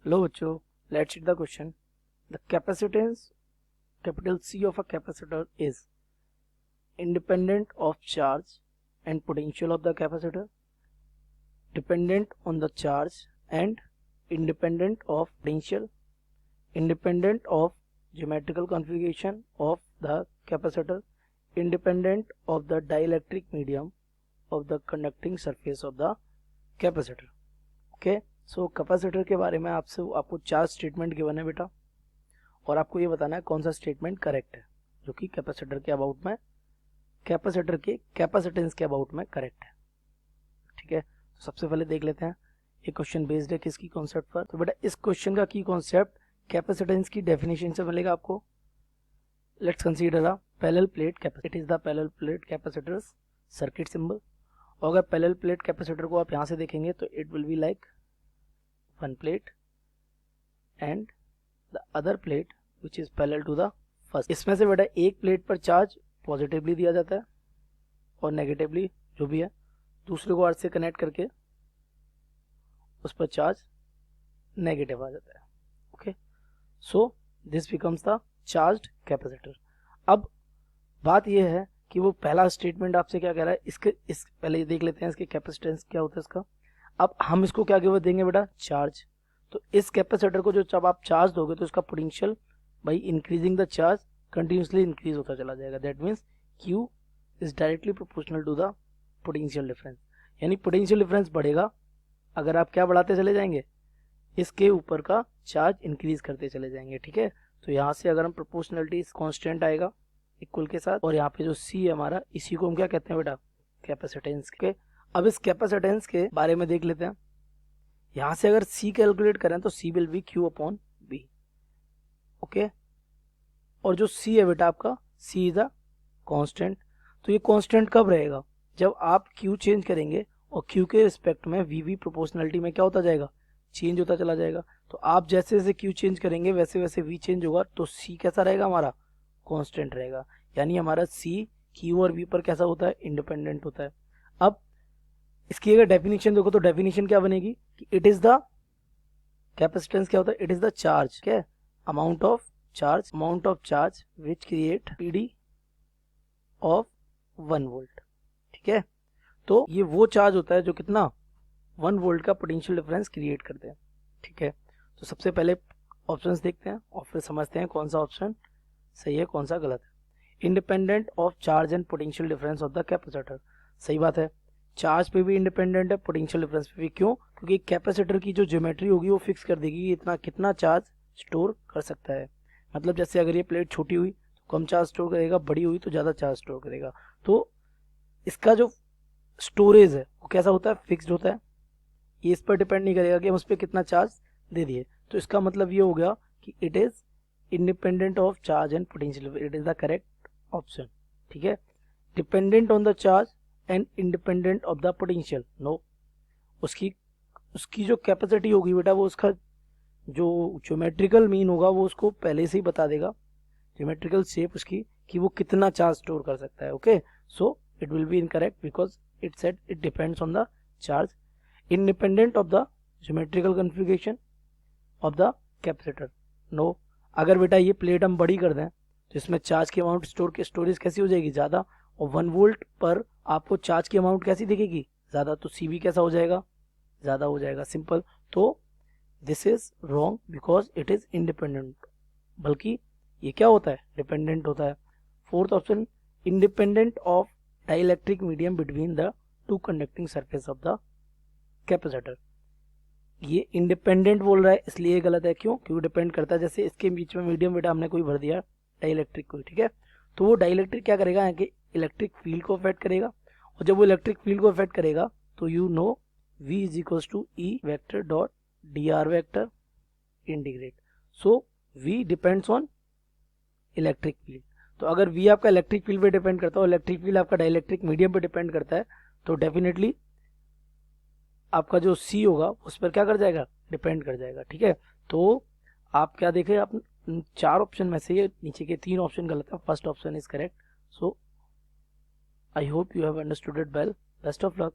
लो बच्चों, let's read the question. The capacitance capital C of a capacitor is independent of charge and potential of the capacitor, dependent on the charge and independent of potential, independent of geometrical configuration of the capacitor, independent of the dielectric medium of the conducting surface of the capacitor. Okay, so capacitor के बारे में आपको 4 statement given है बेटा, और आपको ये बताना है कौन सा स्टेटमेंट करेक्ट है जो कि कैपेसिटर के अबाउट में, कैपेसिटर के कैपेसिटेंस के अबाउट में करेक्ट है। ठीक है, तो सबसे पहले देख लेते हैं ये क्वेश्चन बेस्ड है किसकी कॉन्सेप्ट पर। तो बेटा इस क्वेश्चन का की कॉन्सेप्ट कैपेसिटेंस की डेफिनेशन से मिलेगा आपको। Let's consider a parallel plate capacitor, it is the parallel plate capacitors circuit symbol. और अगर पैरेलल प्लेट कैपेसिटर को आप यहाँ से देखेंगे तो it will be like one plate and the other plate which is parallel to the first. इसमें से बेटा एक प्लेट पर चार्ज पॉजिटिवली दिया जाता है और नेगेटिवली जो भी है, दूसरे को अर्थ से कनेक्ट करके उस पर चार्ज नेगेटिव आ जाता है। Okay, so this becomes the charged capacitor. अब बात यह है कि वो पहला स्टेटमेंट आपसे क्या कह रहा है, इस पहले देख लेते हैं इसके कैपेसिटेंस क्या होता है इसका। अब हम इसको क्या गिवन देंगे बेटा, चार्ज। तो इस कैपेसिटर को जो जब आप चार्ज दोगे तो इसका potential by increasing the charge continuously increase होता चला जाएगा। That means Q is directly proportional to the potential difference, यानी पोटेंशियल डिफरेंस बढ़ेगा अगर आप क्या बढ़ाते चले जाएंगे, इसके ऊपर का चार्ज इंक्रीज करते चले जाएंगे। ठीक है, तो यहाँ से अगर हम प्रोपोर्शनलिटी कॉन्स्टेंट आएगा इक्वल के साथ, और यहाँ पे जो C है हमारा, इसी को हम क्या कहते हैं बेटा, कैपेसिटेंस के। अब इस कैपेसिटेंस के बारे में देख लेते हैं। यहाँ से अगर C कैलकुलेट करें तो C will be Q upon B। Okay, और जो C है बेटा आपका, C इज अ कांस्टेंट। तो ये कांस्टेंट कब रहेगा, जब आप Q चेंज करेंगे और Q के रिस्पेक्ट में VV प्रोपोर्शनलिटी में क्या होता जाएगा, चेंज होता चला जाएगा। तो आप जैसे जैसे Q चेंज करेंगे वैसे वैसे V चेंज होगा, तो C कैसा रहेगा हमारा, कांस्टेंट रहेगा। यानी हमारा C Q और V पर कैसा होता है, इंडिपेंडेंट होता है। अब इसकी अगर डेफिनेशन देखो तो डेफिनेशन क्या बनेगी कि इट इज द कैपेसिटेंस क्या होता है, इट इज द चार्ज, क्या है, amount of charge which create PD of 1 volt. ठीक है, तो ये वो चार्ज होता है जो कितना, 1 वोल्ट का पोटेंशियल डिफरेंस क्रिएट करते हैं। ठीक है, तो सबसे पहले ऑप्शंस देखते हैं और फिर समझते हैं कौन सा ऑप्शन सही है कौन सा गलत है। Independent of charge and potential difference of the capacitor, सही बात है, चार्ज पे भी इंडिपेंडेंट है, पोटेंशियल डिफरेंस पे भी। क्यों, क्योंकि कैपेसिटर की जो ज्योमेट्री होगी वो फिक्स कर देगी इतना कितना चार्ज स्टोर कर सकता है। मतलब जैसे अगर ये प्लेट छोटी हुई तो कम चार्ज स्टोर करेगा, बड़ी हुई तो ज़्यादा चार्ज स्टोर करेगा। तो इसका जो स्टोरेज है वो कैसा होता है, फिक्स्ड होता है। ये इस पर डिपेंड नहीं करेगा कि हम उस पर कितना चार्ज दे दिए। तो इसका मतलब ये हो गया कि it is independent of charge and potential, it is the correct option. ठीक है, dependent on the charge and independent of the potential, no. उसकी जो कैपेसिटी होगी बेटा, वो उसका जो ज्योमेट्रिकल मीन होगा वो उसको पहले से ही बता देगा, ज्योमेट्रिकल शेप उसकी, कि वो कितना चार्ज स्टोर कर सकता है। Okay, so it will be incorrect because it said it depends on the charge, independent of the geometrical configuration of the capacitor, no. अगर बेटा ये प्लेट हम बड़ी कर दें तो इसमें चार्ज की अमाउंट स्टोरेज कैसी हो जाएगी, ज़्यादा, और 1 वोल्ट पर आपको चार्ज की अमाउंट कैसी दिखेगी, ज़्यादा, तो C भी कैसा हो जाएगा, ज़्यादा हो जाएगा, सिंपल। तो this is wrong because it is independent, बल्कि ये क्या होता है, डिपेंडेंट होता है। Fourth option, independent of dielectric medium between the two conducting surface of the capacitor. ये इंडिपेंडेंट बोल रहा है इसलिए गलत है, क्यों, क्योंकि डिपेंड करता है। जैसे इसके बीच में मीडियम बेटा हमने कोई भर दिया डाइलेक्ट्रिक को, ठीक है, तो वो डाइलेक्ट्रिक क्या करेगा, यहाँ के इलेक्ट्रिक फील्ड को अफेक्ट करेगा, और जब वो इलेक्ट्रिक फील्ड को अफेक्ट करेगा तो you know V is equals to E vector dot dr vector integrate. So V depends on electric field. तो अगर V आपका इलेक्ट्रिक फील्ड पे डिपेंड करता है और इलेक्ट्रिक फील्ड आपका डाइलेक्ट्रिक मीडियम पे डिपेंड करता है, तो डेफिनेटली आपका जो C होगा उस पर क्या कर जाएगा, डिपेंड कर जाएगा। ठीक है, तो आप क्या देखें, आप 4 ऑप्शन में से ये नीचे के 3 ऑप्शन गलत है, first option is correct. So I hope you have understood it well, best of luck.